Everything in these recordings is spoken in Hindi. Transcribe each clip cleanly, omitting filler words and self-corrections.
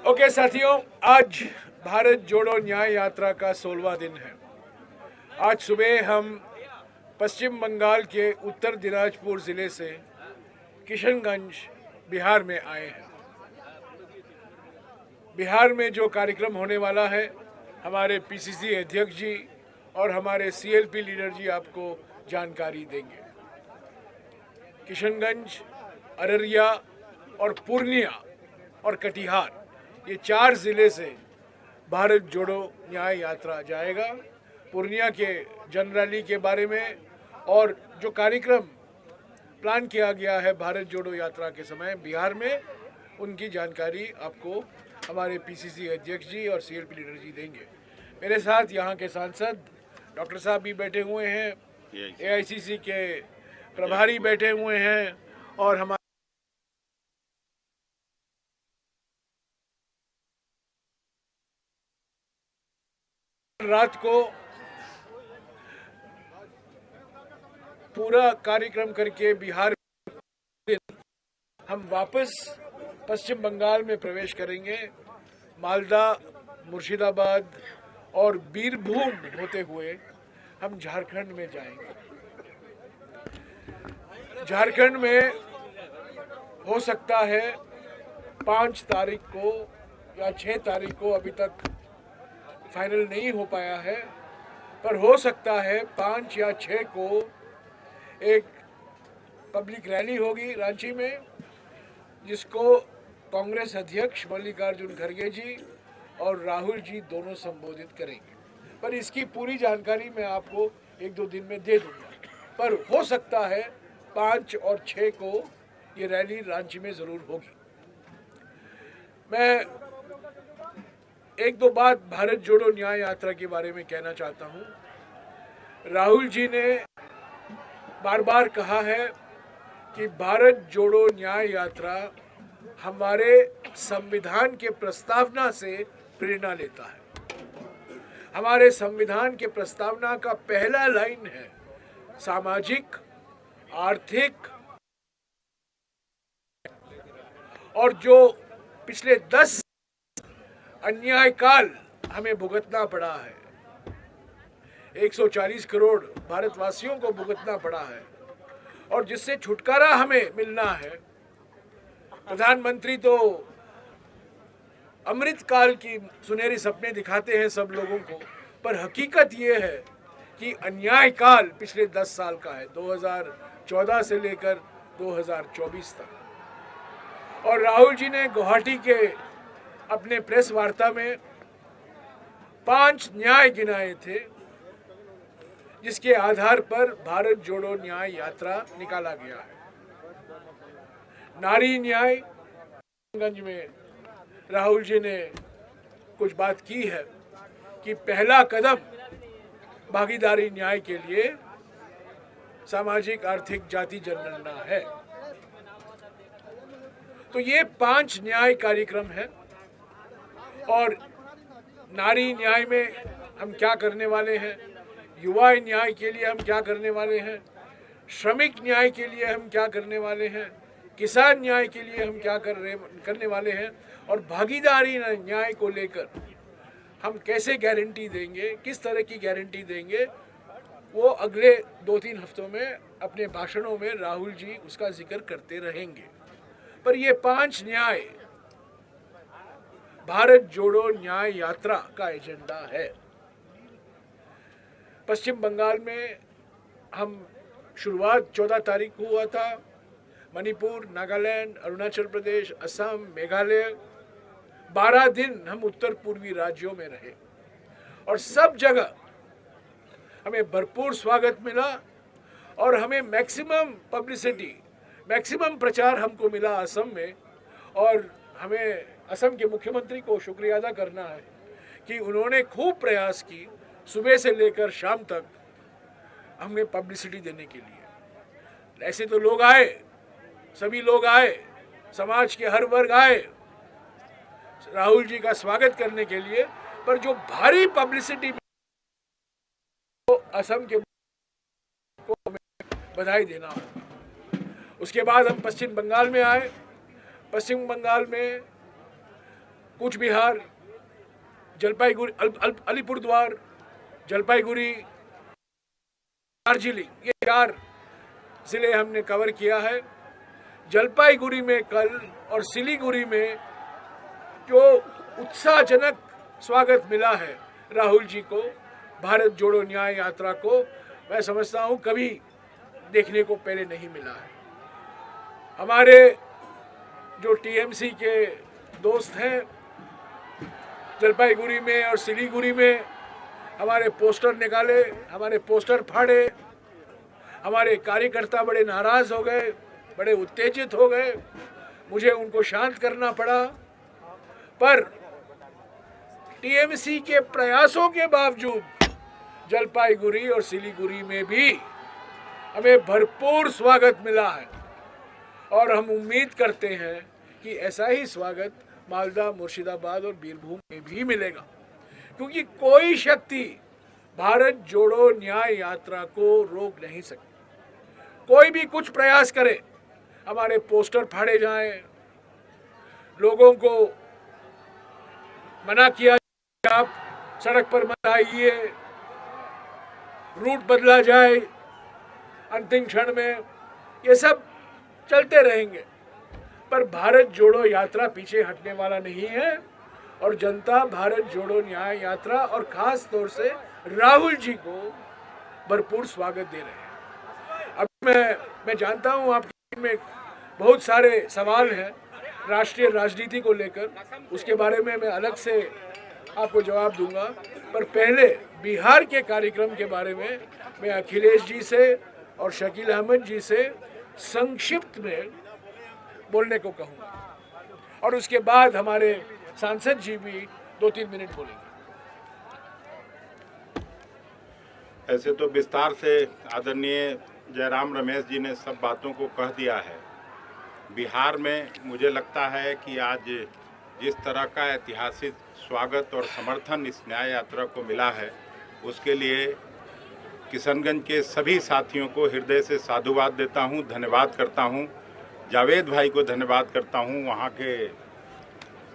ओके साथियों, आज भारत जोड़ो न्याय यात्रा का 16वां दिन है। आज सुबह हम पश्चिम बंगाल के उत्तर दिनाजपुर ज़िले से किशनगंज बिहार में आए हैं। बिहार में जो कार्यक्रम होने वाला है, हमारे पीसीसी अध्यक्ष जी और हमारे सीएलपी लीडर जी आपको जानकारी देंगे। किशनगंज, अररिया और पूर्णिया और कटिहार, ये 4 ज़िले से भारत जोड़ो न्याय यात्रा जाएगा। पूर्णिया के जन रैली के बारे में और जो कार्यक्रम प्लान किया गया है भारत जोड़ो यात्रा के समय बिहार में, उनकी जानकारी आपको हमारे पीसीसी अध्यक्ष जी और सीएलपी लीडर जी देंगे। मेरे साथ यहाँ के सांसद डॉक्टर साहब भी बैठे हुए हैं, एआईसीसी के प्रभारी बैठे हुए हैं और हमारे रात को पूरा कार्यक्रम करके बिहार में हम वापस पश्चिम बंगाल में प्रवेश करेंगे। मालदा, मुर्शिदाबाद और बीरभूम होते हुए हम झारखंड में जाएंगे। झारखंड में हो सकता है 5 तारीख को या 6 तारीख को, अभी तक फाइनल नहीं हो पाया है, पर हो सकता है 5 या 6 को एक पब्लिक रैली होगी रांची में, जिसको कांग्रेस अध्यक्ष मल्लिकार्जुन खड़गे जी और राहुल जी दोनों संबोधित करेंगे। पर इसकी पूरी जानकारी मैं आपको 1-2 दिन में दे दूंगा, पर हो सकता है 5 और 6 को ये रैली रांची में ज़रूर होगी। मैं 1-2 बात भारत जोड़ो न्याय यात्रा के बारे में कहना चाहता हूँ। राहुल जी ने बार बार कहा है कि भारत जोड़ो न्याय यात्रा हमारे संविधान के प्रस्तावना से प्रेरणा लेता है। हमारे संविधान के प्रस्तावना का पहला लाइन है सामाजिक, आर्थिक, और जो पिछले 10 अन्याय काल हमें भुगतना पड़ा है, 140 करोड़ भारतवासियों को भुगतना पड़ा है, और जिससे छुटकारा हमें मिलना है। प्रधानमंत्री तो अमृत काल की सुनहरी सपने दिखाते हैं सब लोगों को, पर हकीकत ये है कि अन्याय काल पिछले 10 साल का है, 2014 से लेकर 2024 तक। और राहुल जी ने गुवाहाटी के अपने प्रेस वार्ता में 5 न्याय गिनाए थे, जिसके आधार पर भारत जोड़ो न्याय यात्रा निकाला गया है। नारी न्याय, गंज में राहुल जी ने कुछ बात की है कि पहला कदम भागीदारी न्याय के लिए सामाजिक, आर्थिक, जाति जनगणना है। तो ये 5 न्याय कार्यक्रम है। और नारी न्याय में हम क्या करने वाले हैं, युवा न्याय के लिए हम क्या करने वाले हैं, श्रमिक न्याय के लिए हम क्या करने वाले हैं, किसान न्याय के लिए हम क्या करने वाले हैं, और भागीदारी न्याय को लेकर हम कैसे गारंटी देंगे, किस तरह की गारंटी देंगे, वो अगले 2-3 हफ्तों में अपने भाषणों में राहुल जी उसका जिक्र करते रहेंगे। पर ये 5 न्याय भारत जोड़ो न्याय यात्रा का एजेंडा है। पश्चिम बंगाल में हम शुरुआत 14 तारीख को हुआ था। मणिपुर, नागालैंड, अरुणाचल प्रदेश, असम, मेघालय, 12 दिन हम उत्तर पूर्वी राज्यों में रहे और सब जगह हमें भरपूर स्वागत मिला और हमें मैक्सिमम पब्लिसिटी, मैक्सिमम प्रचार हमको मिला असम में। और हमें असम के मुख्यमंत्री को शुक्रिया अदा करना है कि उन्होंने खूब प्रयास की सुबह से लेकर शाम तक हमें पब्लिसिटी देने के लिए। ऐसे तो लोग आए, सभी लोग आए, समाज के हर वर्ग आए राहुल जी का स्वागत करने के लिए, पर जो भारी पब्लिसिटी तो असम के को हमें बधाई देना हो। उसके बाद हम पश्चिम बंगाल में आए। पश्चिम बंगाल में कूच बिहार, जलपाईगुड़ी, अलीपुरद्वार, जलपाईगुड़ी, दार्जिलिंग, ये 4 जिले हमने कवर किया है। जलपाईगुड़ी में कल और सिलीगुड़ी में जो उत्साहजनक स्वागत मिला है राहुल जी को, भारत जोड़ो न्याय यात्रा को, मैं समझता हूं कभी देखने को पहले नहीं मिला है। हमारे जो टीएमसी के दोस्त हैं, जलपाईगुड़ी में और सिलीगुड़ी में हमारे पोस्टर निकाले, हमारे पोस्टर फाड़े, हमारे कार्यकर्ता बड़े नाराज हो गए, बड़े उत्तेजित हो गए, मुझे उनको शांत करना पड़ा। पर टीएमसी के प्रयासों के बावजूद जलपाईगुड़ी और सिलीगुड़ी में भी हमें भरपूर स्वागत मिला है और हम उम्मीद करते हैं कि ऐसा ही स्वागत मालदा, मुर्शिदाबाद और बीरभूम में भी मिलेगा, क्योंकि कोई शक्ति भारत जोड़ो न्याय यात्रा को रोक नहीं सकती। कोई भी कुछ प्रयास करे, हमारे पोस्टर फाड़े जाएं, लोगों को मना किया जाए आप सड़क पर मत आइए, रूट बदला जाए अंतिम क्षण में, ये सब चलते रहेंगे। पर भारत जोड़ो यात्रा पीछे हटने वाला नहीं है और जनता भारत जोड़ो न्याय यात्रा और खास तौर से राहुल जी को भरपूर स्वागत दे रहे हैं। अब मैं जानता हूं आपके में बहुत सारे सवाल हैं राष्ट्रीय राजनीति को लेकर, उसके बारे में मैं अलग से आपको जवाब दूंगा। पर पहले बिहार के कार्यक्रम के बारे में मैं अखिलेश जी से और शकील अहमद जी से संक्षिप्त में बोलने को कहूँगा और उसके बाद हमारे सांसद जी भी 2-3 मिनट बोलेंगे। ऐसे तो विस्तार से आदरणीय जयराम रमेश जी ने सब बातों को कह दिया है। बिहार में मुझे लगता है कि आज जिस तरह का ऐतिहासिक स्वागत और समर्थन इस न्याय यात्रा को मिला है, उसके लिए किशनगंज के सभी साथियों को हृदय से साधुवाद देता हूं, धन्यवाद करता हूं। जावेद भाई को धन्यवाद करता हूं, वहां के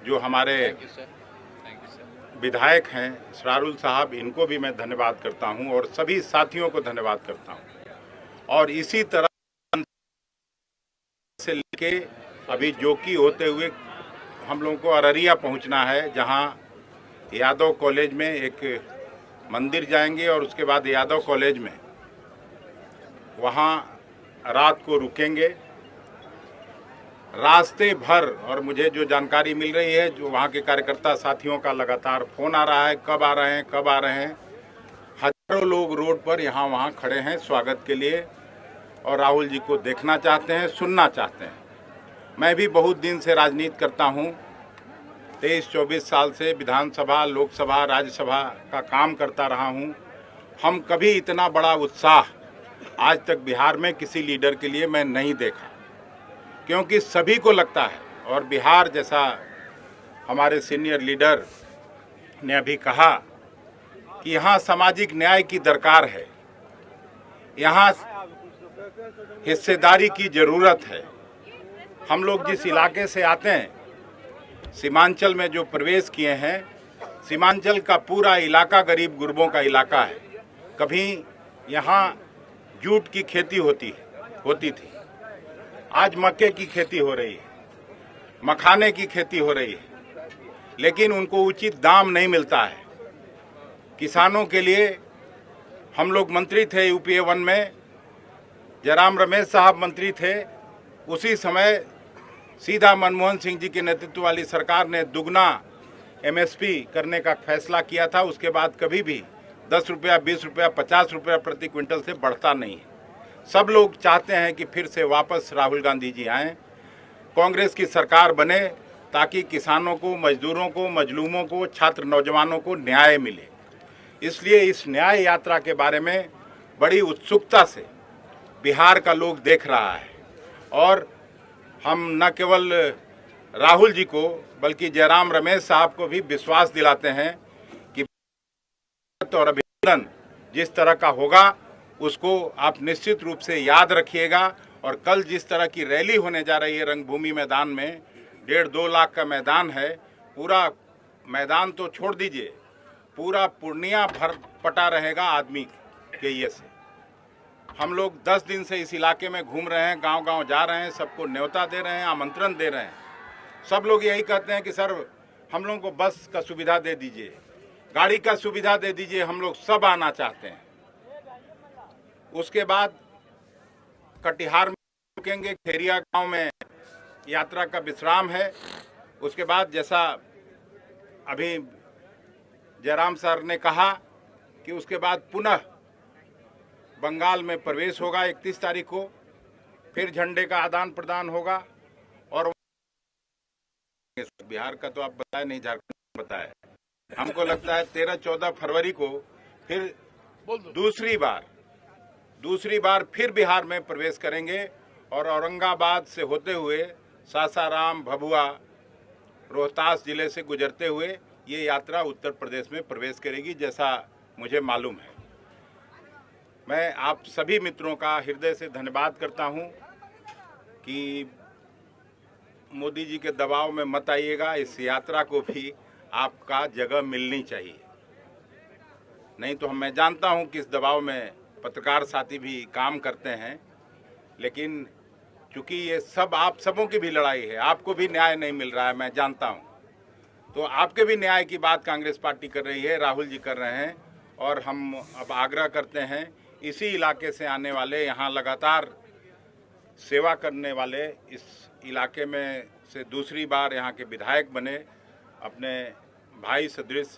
जो हमारे विधायक हैं इसरारुल साहब, इनको भी मैं धन्यवाद करता हूं और सभी साथियों को धन्यवाद करता हूं। और इसी तरह से लेके अभी जोकी होते हुए हम लोगों को अररिया पहुंचना है, जहां यादव कॉलेज में एक मंदिर जाएंगे और उसके बाद यादव कॉलेज में वहां रात को रुकेंगे। रास्ते भर, और मुझे जो जानकारी मिल रही है, जो वहाँ के कार्यकर्ता साथियों का लगातार फ़ोन आ रहा है, कब आ रहे हैं, कब आ रहे हैं। हजारों लोग रोड पर यहाँ वहाँ खड़े हैं स्वागत के लिए और राहुल जी को देखना चाहते हैं, सुनना चाहते हैं। मैं भी बहुत दिन से राजनीति करता हूँ, 23-24 साल से विधानसभा, लोकसभा, राज्यसभा का काम करता रहा हूँ। हम कभी इतना बड़ा उत्साह आज तक बिहार में किसी लीडर के लिए मैं नहीं देखा, क्योंकि सभी को लगता है, और बिहार जैसा हमारे सीनियर लीडर ने अभी कहा कि यहाँ सामाजिक न्याय की दरकार है, यहाँ हिस्सेदारी की ज़रूरत है। हम लोग जिस इलाके से आते हैं, सीमांचल में जो प्रवेश किए हैं, सीमांचल का पूरा इलाका गरीब गुरबों का इलाका है। कभी यहाँ जूट की खेती होती थी, आज मक्के की खेती हो रही है, मखाने की खेती हो रही है, लेकिन उनको उचित दाम नहीं मिलता है। किसानों के लिए हम लोग मंत्री थे यूपीए 1 में, जयराम रमेश साहब मंत्री थे, उसी समय सीधा मनमोहन सिंह जी के नेतृत्व वाली सरकार ने दुगना एमएसपी करने का फैसला किया था। उसके बाद कभी भी 10 रुपया, 20 रुपया, 50 रुपया प्रति क्विंटल से बढ़ता नहीं है। सब लोग चाहते हैं कि फिर से वापस राहुल गांधी जी आएँ, कांग्रेस की सरकार बने, ताकि किसानों को, मजदूरों को, मजलूमों को, छात्र नौजवानों को न्याय मिले। इसलिए इस न्याय यात्रा के बारे में बड़ी उत्सुकता से बिहार का लोग देख रहा है और हम न केवल राहुल जी को बल्कि जयराम रमेश साहब को भी विश्वास दिलाते हैं कि और अभिनंदन जिस तरह का होगा उसको आप निश्चित रूप से याद रखिएगा। और कल जिस तरह की रैली होने जा रही है रंगभूमि मैदान में, 1.5-2 लाख का मैदान है, पूरा मैदान तो छोड़ दीजिए, पूरा पूर्णिया भर पटा रहेगा आदमी के ये से। हम लोग 10 दिन से इस इलाके में घूम रहे हैं, गांव-गांव जा रहे हैं, सबको न्योता दे रहे हैं, आमंत्रण दे रहे हैं। सब लोग यही कहते हैं कि सर हम लोगों को बस का सुविधा दे दीजिए, गाड़ी का सुविधा दे दीजिए, हम लोग सब आना चाहते हैं। उसके बाद कटिहार में रुकेंगे, खेरिया गांव में यात्रा का विश्राम है। उसके बाद जैसा अभी जयराम सर ने कहा कि उसके बाद पुनः बंगाल में प्रवेश होगा 31 तारीख को, फिर झंडे का आदान प्रदान होगा। और बिहार का तो आप बताए नहीं, झारखंड बताया। हमको लगता है 13-14 फरवरी को फिर दूसरी बार फिर बिहार में प्रवेश करेंगे और औरंगाबाद से होते हुए सासाराम, भभुआ, रोहतास जिले से गुजरते हुए ये यात्रा उत्तर प्रदेश में प्रवेश करेगी, जैसा मुझे मालूम है। मैं आप सभी मित्रों का हृदय से धन्यवाद करता हूं कि मोदी जी के दबाव में मत आइएगा। इस यात्रा को भी आपका जगह मिलनी चाहिए, नहीं तो मैं जानता हूं कि इस दबाव में पत्रकार साथी भी काम करते हैं, लेकिन चूंकि ये सब आप सबों की भी लड़ाई है, आपको भी न्याय नहीं मिल रहा है, मैं जानता हूं। तो आपके भी न्याय की बात कांग्रेस पार्टी कर रही है, राहुल जी कर रहे हैं, और हम अब आग्रह करते हैं इसी इलाके से आने वाले, यहाँ लगातार सेवा करने वाले, इस इलाके में से दूसरी बार यहाँ के विधायक बने अपने भाई सदृश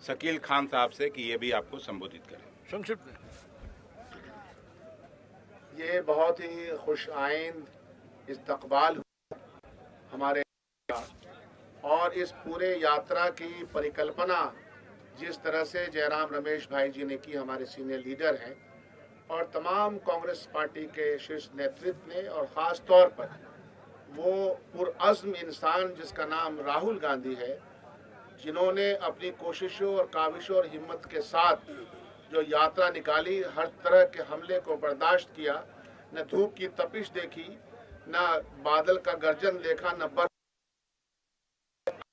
शकील खान साहब से कि ये भी आपको संबोधित करें। संक्षिप्त में ये बहुत ही खुश आइंद इस्तकबाल हमारे, और इस पूरे यात्रा की परिकल्पना जिस तरह से जयराम रमेश भाई जी ने की, हमारे सीनियर लीडर हैं, और तमाम कांग्रेस पार्टी के शीर्ष नेतृत्व ने, और ख़ास तौर पर वो पुरअज़्म इंसान जिसका नाम राहुल गांधी है, जिन्होंने अपनी कोशिशों और काविशों और हिम्मत के साथ जो यात्रा निकाली, हर तरह के हमले को बर्दाश्त किया, न धूप की तपिश देखी, न बादल का गर्जन देखा, न बर्फ,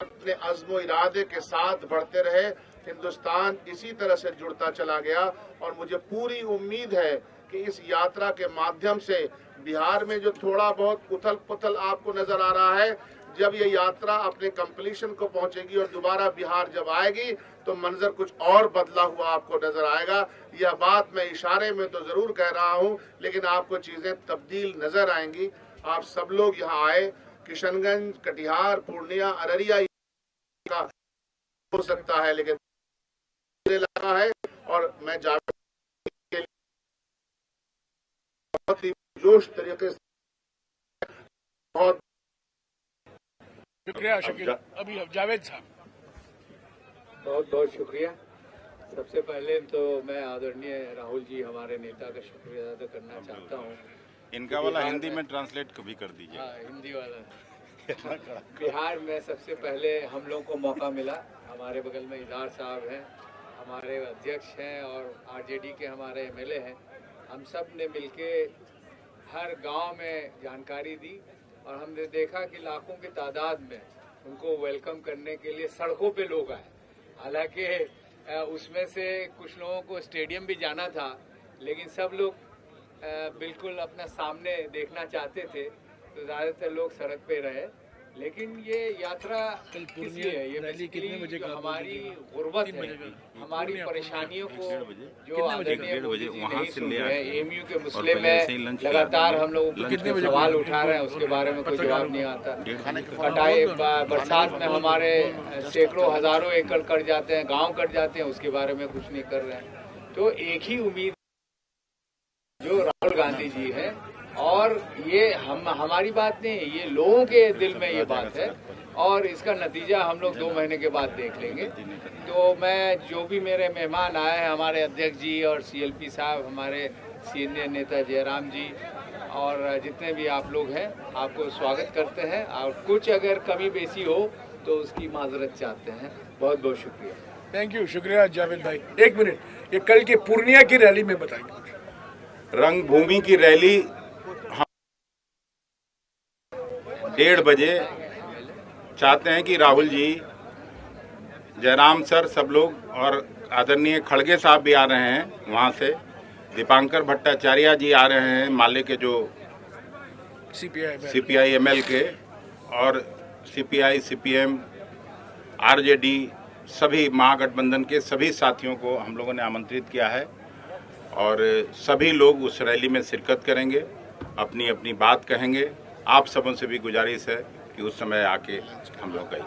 अपने अज़्म इरादे के साथ बढ़ते रहे। हिंदुस्तान इसी तरह से जुड़ता चला गया, और मुझे पूरी उम्मीद है कि इस यात्रा के माध्यम से बिहार में जो थोड़ा बहुत उथल पुथल आपको नजर आ रहा है, जब ये यात्रा अपने कंप्लीशन को पहुंचेगी और दोबारा बिहार जब आएगी तो मंजर कुछ और बदला हुआ आपको नजर आएगा। यह बात मैं इशारे में तो जरूर कह रहा हूं, लेकिन आपको चीजें तब्दील नजर आएंगी। आप सब लोग यहाँ आए, किशनगंज, कटिहार, पूर्णिया, अररिया का हो सकता है, लेकिन लगा है, और मैं जावेद के लिए बहुत ही जोश तरीके से बहुत शुक्रिया शकील। अभी जावेद साहब, बहुत बहुत शुक्रिया। सबसे पहले तो मैं आदरणीय राहुल जी हमारे नेता का शुक्रिया अदा करना चाहता हूँ। इनका वाला हिंदी में ट्रांसलेट कभी कर दीजिए। हाँ, हिंदी वाला। बिहार में सबसे पहले हम लोग को मौका मिला, हमारे बगल में इदार साहब हैं, हमारे अध्यक्ष हैं, और आरजेडी के हमारे एमएलए हैं। हम सब ने मिलके हर गांव में जानकारी दी, और हमने देखा कि लाखों की तादाद में उनको वेलकम करने के लिए सड़कों पे लोग आए। हालांकि उसमें से कुछ लोगों को स्टेडियम भी जाना था, लेकिन सब लोग बिल्कुल अपना सामने देखना चाहते थे, तो ज़्यादातर लोग सड़क पे रहे। लेकिन ये यात्रा किस लिए है? ये बेसिकली हमारी गुर्बत है, हमारी परेशानियों को जो आदरणीय मोदी जी नहीं सुन रहे हैं। एएमयू के मसले में लगातार हम लोग सवाल उठा रहे हैं, उसके बारे में कोई जवाब नहीं आता। कटाई बरसात में हमारे सैकड़ों हजारों एकड़ कट जाते हैं, गाँव कट जाते हैं, उसके बारे में कुछ नहीं कर रहे हैं। तो एक ही उम्मीद जो राहुल गांधी जी है, और ये हमारी बात नहीं है, ये लोगों के दिल में ये बात है, और इसका नतीजा हम लोग 2 महीने के बाद देख लेंगे। तो मैं जो भी मेरे मेहमान आए हैं, हमारे अध्यक्ष जी और सीएलपी साहब, हमारे सीनियर नेता जयराम जी, और जितने भी आप लोग हैं, आपको स्वागत करते हैं, और कुछ अगर कमी बेसी हो तो उसकी माजरत चाहते हैं। बहुत बहुत शुक्रिया। थैंक यू, शुक्रिया जावेद भाई। 1 मिनट, ये कल के पूर्णिया की रैली में बताएंगे। रंगभूमि की रैली 1:30 बजे चाहते हैं कि राहुल जी, जयराम सर, सब लोग और आदरणीय खड़गे साहब भी आ रहे हैं वहाँ से, दीपांकर भट्टाचार्य जी आ रहे हैं माले के जो सीपीआई एमएल के, और सीपीआई सीपीएम आरजेडी सभी महागठबंधन के सभी साथियों को हम लोगों ने आमंत्रित किया है और सभी लोग उस रैली में शिरकत करेंगे, अपनी अपनी बात कहेंगे। आप सबों से भी गुजारिश है कि उस समय आके हम लोग गए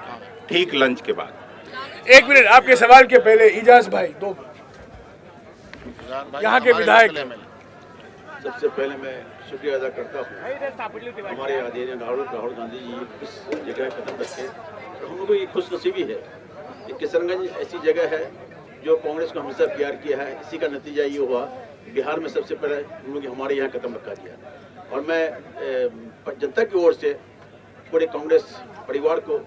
ठीक लंच के बाद। एक मिनट, आपके सवाल के पहले इजाज भाई, दो यहाँ के विधायक। सबसे पहले मैं शुक्रिया अदा करता हूँ हमारे आदरणीय राहुल गांधी जी इस जगह कदम रखे। हम लोगों को ये खुशनसीबी है कि किशनगंज ऐसी जगह है जो कांग्रेस को हमेशा प्यार किया है। इसी का नतीजा ये हुआ बिहार में सबसे पहले हम लोग हमारे यहाँ कदम रखा गया। और मैं जनता की ओर से पूरे कांग्रेस परिवार को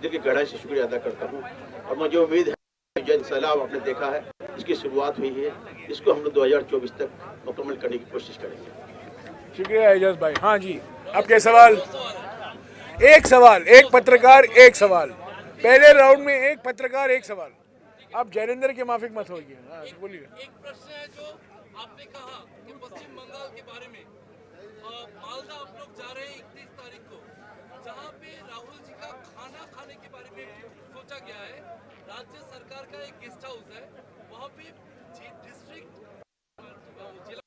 दिल की गहराई से शुक्रिया अदा करता हूँ। और मुझे उम्मीद है जन सैलाब आपने देखा है, इसकी शुरुआत हुई है, इसको हम लोग 2024 तक मुकम्मल करने की कोशिश करेंगे। शुक्रिया एजाज भाई। हाँ जी, आपके सवाल। एक सवाल, एक पत्रकार एक सवाल। पहले राउंड में एक पत्रकार एक सवाल। आप जैनेंद्र के माफिक मत होइए। हाँ, बोलिए। एक प्रश्न है जो आपने कहा कि पश्चिम बंगाल के बारे में, मालदा आप लोग जा रहे हैं 31 तारीख को, जहां पे राहुल जी का खाना खाने के बारे में सोचा गया है। राज्य सरकार का एक गेस्ट हाउस है, वहां पे डिस्ट्रिक्ट जिला,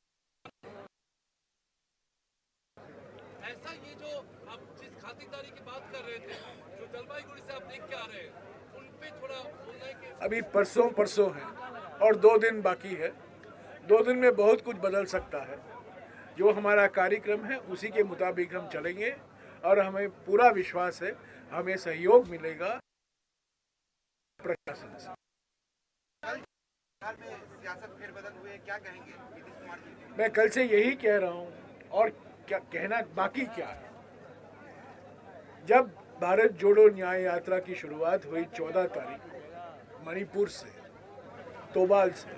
ऐसा ये जो आप जिस खातिरदारी की बात कर रहे थे, जो जलपाईगुड़ी से आप देख के आ रहे हैं, उन पे थोड़ा बोलना है कि अभी परसों है और 2 दिन बाकी है। 2 दिन में बहुत कुछ बदल सकता है। जो हमारा कार्यक्रम है उसी के मुताबिक हम चलेंगे और हमें पूरा विश्वास है हमें सहयोग मिलेगा प्रशासन से। मैं कल से यही कह रहा हूँ और क्या कहना बाकी क्या है। जब भारत जोड़ो न्याय यात्रा की शुरुआत हुई 14 तारीख को मणिपुर से, तोबाल से,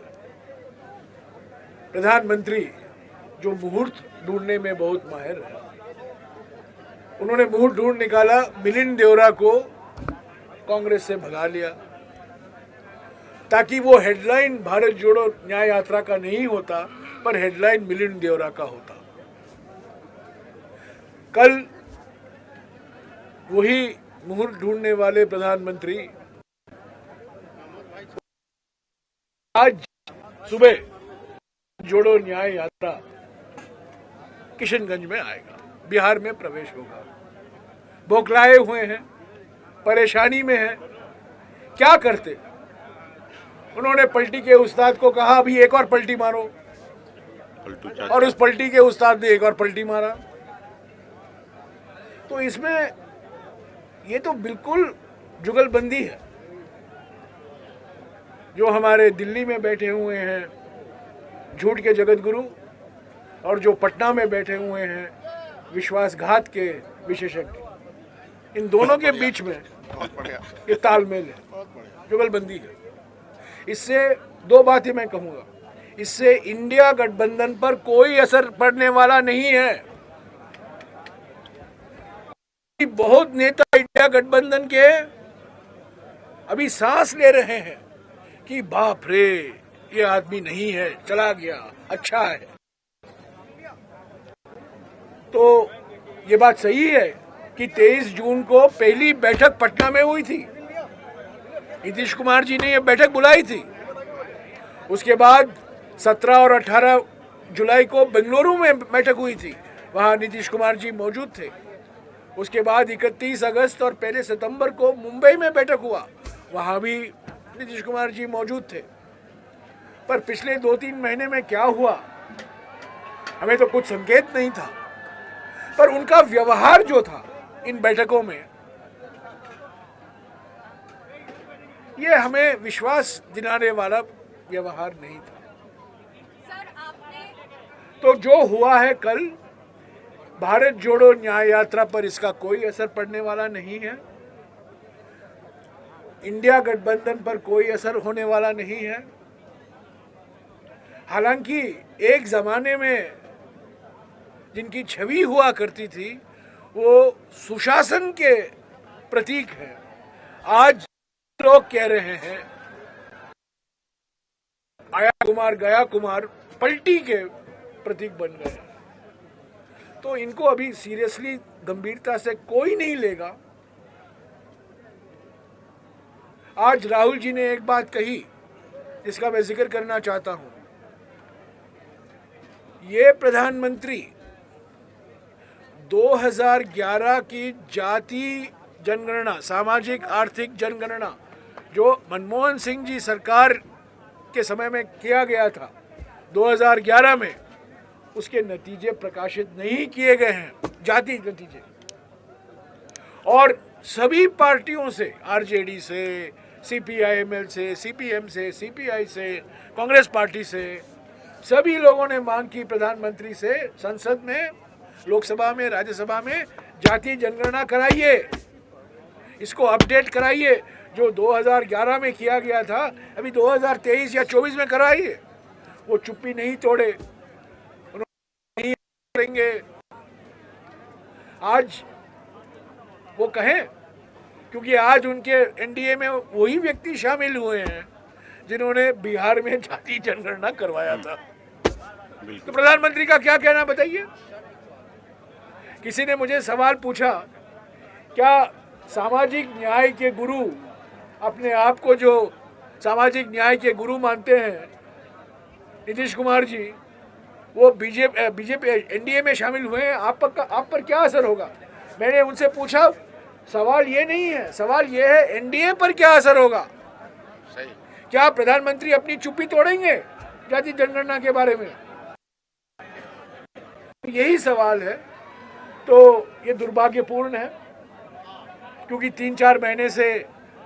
प्रधानमंत्री जो मुहूर्त ढूंढने में बहुत माहिर है, उन्होंने मुहूर्त ढूंढ निकाला, मिलिंद देवरा को कांग्रेस से भगा लिया ताकि वो हेडलाइन भारत जोड़ो न्याय यात्रा का नहीं होता पर हेडलाइन मिलिंद देवरा का होता। कल वही मुहूर्त ढूंढने वाले प्रधानमंत्री आज सुबह जोड़ो न्याय यात्रा किशनगंज में आएगा, बिहार में प्रवेश होगा। बौखलाए हुए हैं, परेशानी में हैं, क्या करते। उन्होंने पलटी के उस्ताद को कहा अभी एक और पलटी मारो, और उस पलटी के उस्ताद ने एक और पलटी मारा। तो इसमें ये तो बिल्कुल जुगलबंदी है। जो हमारे दिल्ली में बैठे हुए हैं झूठ के जगत गुरु और जो पटना में बैठे हुए हैं विश्वासघात के विशेषज्ञ, इन दोनों के बीच में ये तालमेल है, जुगलबंदी है। इससे 2 बातें मैं कहूँगा, इससे इंडिया गठबंधन पर कोई असर पड़ने वाला नहीं है। बहुत नेता इंडिया गठबंधन के अभी सांस ले रहे हैं कि बाप रे ये आदमी नहीं है, चला गया, अच्छा है। तो ये बात सही है कि 23 जून को पहली बैठक पटना में हुई थी, नीतीश कुमार जी ने ये बैठक बुलाई थी। उसके बाद 17 और 18 जुलाई को बेंगलुरु में बैठक हुई थी, वहाँ नीतीश कुमार जी मौजूद थे। उसके बाद 31 अगस्त और 1 सितंबर को मुंबई में बैठक हुआ, वहाँ भी नीतीश कुमार जी मौजूद थे। पर पिछले 2-3 महीने में क्या हुआ हमें तो कुछ संकेत नहीं था, पर उनका व्यवहार जो था इन बैठकों में, ये हमें विश्वास दिलाने वाला व्यवहार नहीं था। तो जो हुआ है कल, भारत जोड़ो न्याय यात्रा पर इसका कोई असर पड़ने वाला नहीं है, इंडिया गठबंधन पर कोई असर होने वाला नहीं है। हालांकि एक जमाने में जिनकी छवि हुआ करती थी वो सुशासन के प्रतीक है। आज लोग कह रहे हैं आया कुमार गया कुमार पलटी के प्रतीक बन गए, तो इनको अभी सीरियसली गंभीरता से कोई नहीं लेगा। आज राहुल जी ने एक बात कही जिसका मैं जिक्र करना चाहता हूं। ये प्रधानमंत्री 2011 की जाति जनगणना, सामाजिक आर्थिक जनगणना जो मनमोहन सिंह जी सरकार के समय में किया गया था 2011 में, उसके नतीजे प्रकाशित नहीं किए गए हैं, जाति नतीजे। और सभी पार्टियों से, आरजेडी से, सीपीआईएमएल से, सीपीएम से, सीपीआई से, कांग्रेस पार्टी से, सभी लोगों ने मांग की प्रधानमंत्री से, संसद में, लोकसभा में, राज्यसभा में, जाति जनगणना कराइए, इसको अपडेट कराइए। जो 2011 में किया गया था अभी 2023 या 24 में कराइए। वो चुप्पी नहीं तोड़े, उन्होंने नहीं करेंगे। आज वो कहें, क्योंकि आज उनके एनडीए में वही व्यक्ति शामिल हुए हैं जिन्होंने बिहार में जाति जनगणना करवाया था। तो प्रधानमंत्री का क्या कहना बताइए। किसी ने मुझे सवाल पूछा, क्या सामाजिक न्याय के गुरु, अपने आप को जो सामाजिक न्याय के गुरु मानते हैं नीतीश कुमार जी, वो बीजेपी एनडीए में शामिल हुए हैं, आप पर क्या असर होगा? मैंने उनसे पूछा, सवाल ये नहीं है, सवाल ये है एनडीए पर क्या असर होगा। सही। क्या प्रधानमंत्री अपनी चुप्पी तोड़ेंगे जाति जनगणना के बारे में? यही सवाल है। तो ये दुर्भाग्यपूर्ण है, क्योंकि 3-4 महीने से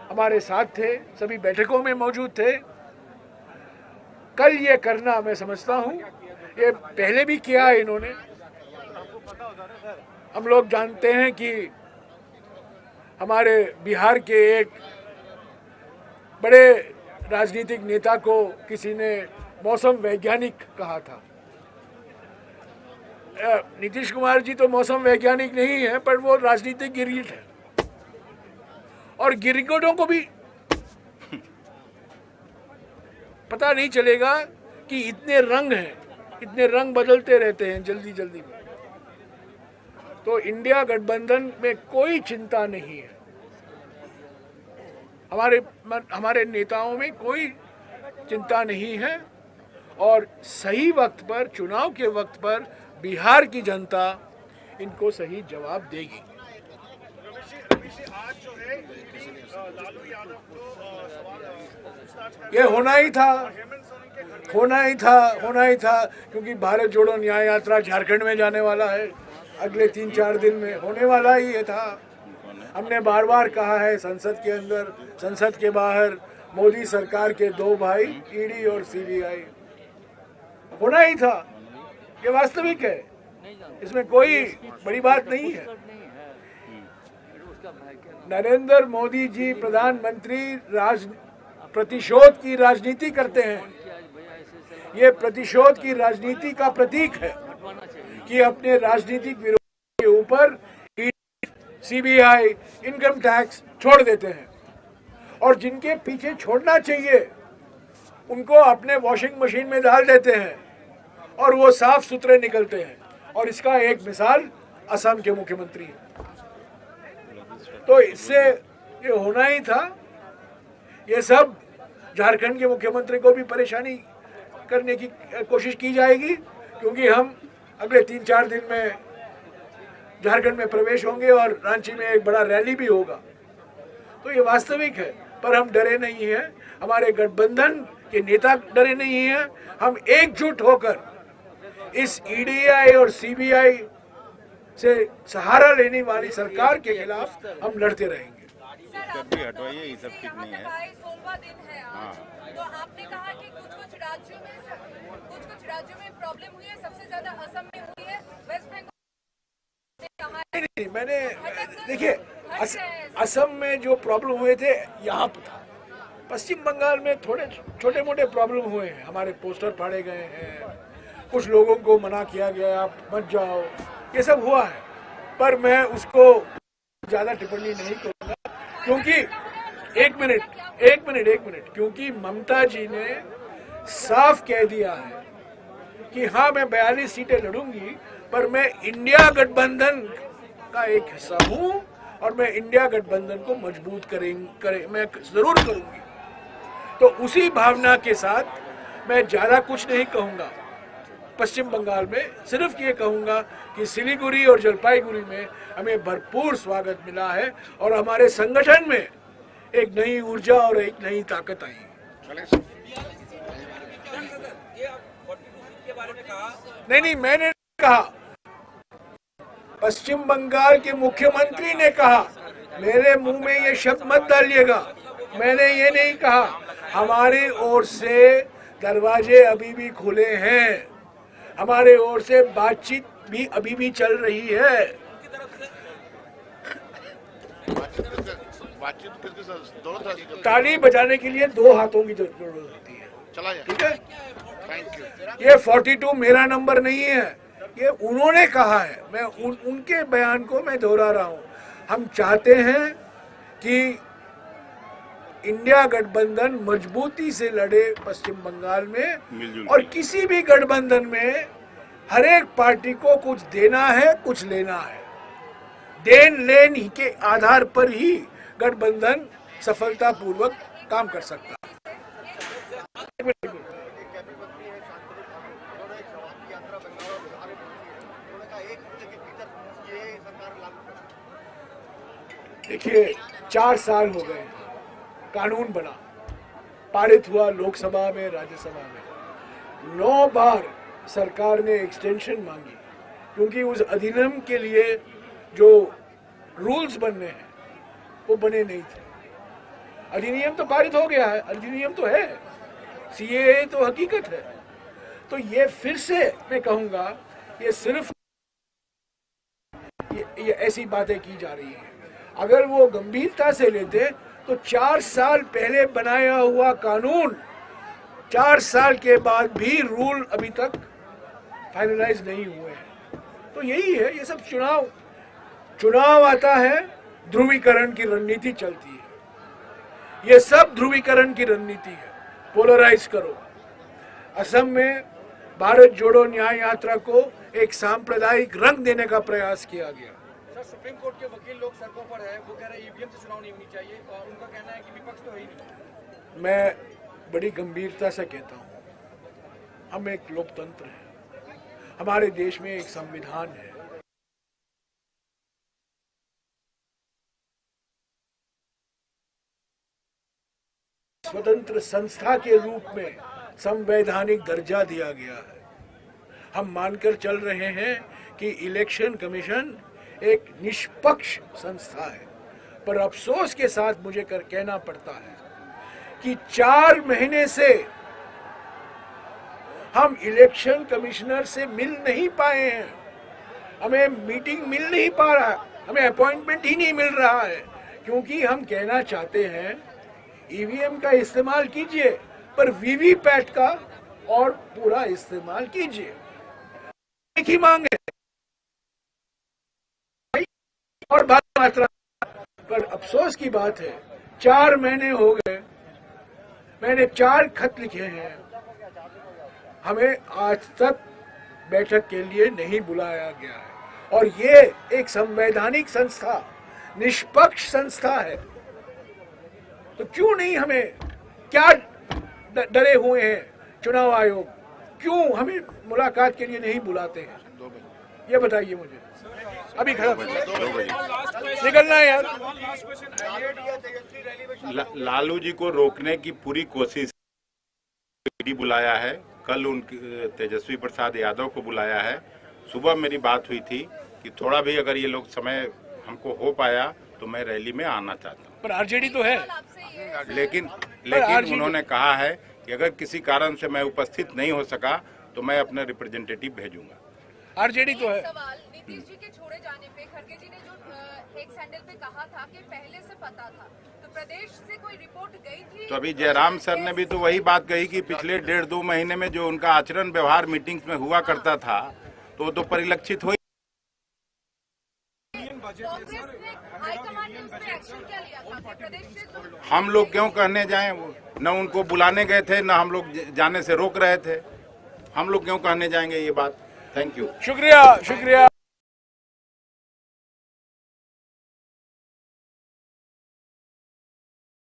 हमारे साथ थे, सभी बैठकों में मौजूद थे। कल ये करना मैं समझता हूँ, ये पहले भी किया है इन्होंने। हम लोग जानते हैं कि हमारे बिहार के एक बड़े राजनीतिक नेता को किसी ने मौसम वैज्ञानिक कहा था। नीतीश कुमार जी तो मौसम वैज्ञानिक नहीं है, पर वो राजनीतिक गिरगिट है। और गिरगिटों को भी पता नहीं चलेगा कि इतने रंग हैं, इतने रंग बदलते रहते हैं जल्दी जल्दी में। तो इंडिया गठबंधन में कोई चिंता नहीं है, हमारे नेताओं में कोई चिंता नहीं है। और सही वक्त पर, चुनाव के वक्त पर बिहार की जनता इनको सही जवाब देगी। ये होना ही था, क्योंकि भारत जोड़ो न्याय यात्रा झारखंड में जाने वाला है अगले 3-4 दिन में, होने वाला ही ये था। हमने बार बार कहा है, संसद के अंदर, संसद के बाहर, मोदी सरकार के 2 भाई ईडी और सीबीआई, होना ही था। ये वास्तविक है, इसमें कोई बड़ी बात नहीं है। नरेंद्र मोदी जी प्रधानमंत्री प्रतिशोध की राजनीति करते हैं। ये प्रतिशोध की राजनीति का प्रतीक है कि अपने राजनीतिक विरोधियों के ऊपर सीबीआई, इनकम टैक्स छोड़ देते हैं, और जिनके पीछे छोड़ना चाहिए उनको अपने वॉशिंग मशीन में डाल देते हैं और वो साफ सुथरे निकलते हैं। और इसका एक मिसाल असम के मुख्यमंत्री है। तो इससे ये होना ही था। ये सब झारखंड के मुख्यमंत्री को भी परेशानी करने की कोशिश की जाएगी, क्योंकि हम अगले 3-4 दिन में झारखंड में प्रवेश होंगे और रांची में एक बड़ा रैली भी होगा। तो ये वास्तविक है, पर हम डरे नहीं हैं, हमारे गठबंधन के नेता डरे नहीं हैं। हम एकजुट होकर इस ईडीआई और सीबीआई से सहारा लेने वाली सरकार के खिलाफ हम लड़ते रहेंगे। भी हटवाइए, ये सब ठीक नहीं है। 16वां दिन है आज, तो आपने कहा कि कुछ राज्यों में प्रॉब्लम हुई है, सबसे ज्यादा असम में हुई है, वेस्ट बंगाल नहीं, मैंने देखिए असम में जो प्रॉब्लम हुए थे यहाँ पर था। पश्चिम बंगाल में थोड़े छोटे मोटे प्रॉब्लम हुए हैं, हमारे पोस्टर फाड़े गए हैं, कुछ लोगों को मना किया गया आप मत जाओ, ये सब हुआ है। पर मैं उसको ज़्यादा टिप्पणी नहीं करूँगा। क्योंकि एक मिनट, क्योंकि ममता जी ने साफ कह दिया है कि हाँ मैं 42 सीटें लड़ूंगी, पर मैं इंडिया गठबंधन का एक हिस्सा हूं और मैं इंडिया गठबंधन को मजबूत मैं जरूर करूंगी। तो उसी भावना के साथ मैं ज्यादा कुछ नहीं कहूंगा। पश्चिम बंगाल में सिर्फ ये कहूंगा कि सिलीगुड़ी और जलपाईगुड़ी में हमें भरपूर स्वागत मिला है और हमारे संगठन में एक नई ऊर्जा और एक नई ताकत आई। नहीं, मैंने कहा, पश्चिम बंगाल के मुख्यमंत्री ने कहा, मेरे मुंह में ये शब्द मत डालिएगा, मैंने ये नहीं कहा। हमारी ओर से दरवाजे अभी भी खुले हैं, हमारे ओर से बातचीत भी अभी भी चल रही है। ताली बजाने के लिए 2 हाथों की जरूरत होती है, ठीक है? ये 42 मेरा नंबर नहीं है, ये उन्होंने कहा है, मैं उनके बयान को मैं दोहरा रहा हूं। हम चाहते हैं कि इंडिया गठबंधन मजबूती से लड़े पश्चिम बंगाल में, और किसी भी गठबंधन में हर एक पार्टी को कुछ देना है, कुछ लेना है। देन लेन के आधार पर ही गठबंधन सफलतापूर्वक काम कर सकता है। देखिए, 4 साल हो गए, कानून बना, पारित हुआ लोकसभा में, राज्यसभा में। 9 बार सरकार ने एक्सटेंशन मांगी, क्योंकि उस अधिनियम के लिए जो रूल्स बनने हैं वो बने नहीं थे। अधिनियम तो पारित हो गया है, अधिनियम तो है, सीएए तो हकीकत है। तो ये फिर से मैं कहूंगा, ये सिर्फ ये ऐसी बातें की जा रही हैं। अगर वो गंभीरता से लेते तो 4 साल पहले बनाया हुआ कानून 4 साल के बाद भी रूल अभी तक फाइनलाइज नहीं हुए हैं। तो यही है, ये सब चुनाव आता है, ध्रुवीकरण की रणनीति चलती है। ये सब ध्रुवीकरण की रणनीति है, पोलराइज करो। असम में भारत जोड़ो न्याय यात्रा को एक सांप्रदायिक रंग देने का प्रयास किया गया। सर, सुप्रीम कोर्ट के वकील लोग सड़कों पर है, वो कह रहे हैं ईवीएम से चुनाव नहीं होनी चाहिए, और उनका कहना है कि विपक्ष तो है ही नहीं। मैं बड़ी गंभीरता से कहता हूं, हम एक लोकतंत्र हैं, हमारे देश में एक संविधान है। स्वतंत्र संस्था के रूप में संवैधानिक दर्जा दिया गया है। हम मानकर चल रहे हैं कि इलेक्शन कमीशन एक निष्पक्ष संस्था है, पर अफसोस के साथ मुझे कहना पड़ता है कि 4 महीने से हम इलेक्शन कमिश्नर से मिल नहीं पाए हैं, हमें मीटिंग मिल नहीं पा रहा, हमें अपॉइंटमेंट ही नहीं मिल रहा है, क्योंकि हम कहना चाहते हैं ईवीएम का इस्तेमाल कीजिए, पर वीवीपैट का और पूरा इस्तेमाल कीजिए। एक ही मांग है और बात मात्रा, पर अफसोस की बात है 4 महीने हो गए, मैंने 4 खत लिखे हैं, हमें आज तक बैठक के लिए नहीं बुलाया गया है। और ये एक संवैधानिक संस्था, निष्पक्ष संस्था है, तो क्यों नहीं, हमें क्या डरे हुए हैं चुनाव आयोग, क्यों हमें मुलाकात के लिए नहीं बुलाते हैं? ये बताइए मुझे, अभी खड़ा निकलना है यार। लालू जी को रोकने की पूरी कोशिश बुलाया है, कल उनके तेजस्वी प्रसाद यादव को बुलाया है। सुबह मेरी बात हुई थी कि थोड़ा भी अगर ये लोग समय हमको हो पाया तो मैं रैली में आना चाहता हूँ, पर आरजेडी तो है। लेकिन उन्होंने कहा है कि अगर किसी कारण से मैं उपस्थित नहीं हो सका तो मैं अपने रिप्रेजेंटेटिव भेजूंगा। आरजेडी तो है। सवाल, नीतीश जी के छोड़े जाने पे खड़गे जी ने जो एक सैंडल पे कहा था कि पहले से पता था, तो प्रदेश से कोई रिपोर्ट गई थी? तो अभी जयराम सर ने भी तो वही बात कही कि पिछले 1.5-2 महीने में जो उनका आचरण व्यवहार मीटिंग्स में हुआ करता था तो वो तो परिलक्षित हो। कांग्रेस ने हाईकमान ने उस पर एक्शन क्या लिया था आपने प्रदेश से? हम लोग क्यों कहने जाएं? न उनको बुलाने गए थे, न हम लोग जाने से रोक रहे थे। हम लोग क्यों कहने जाएंगे ये बात? Thank you. शुक्रिया शुक्रिया।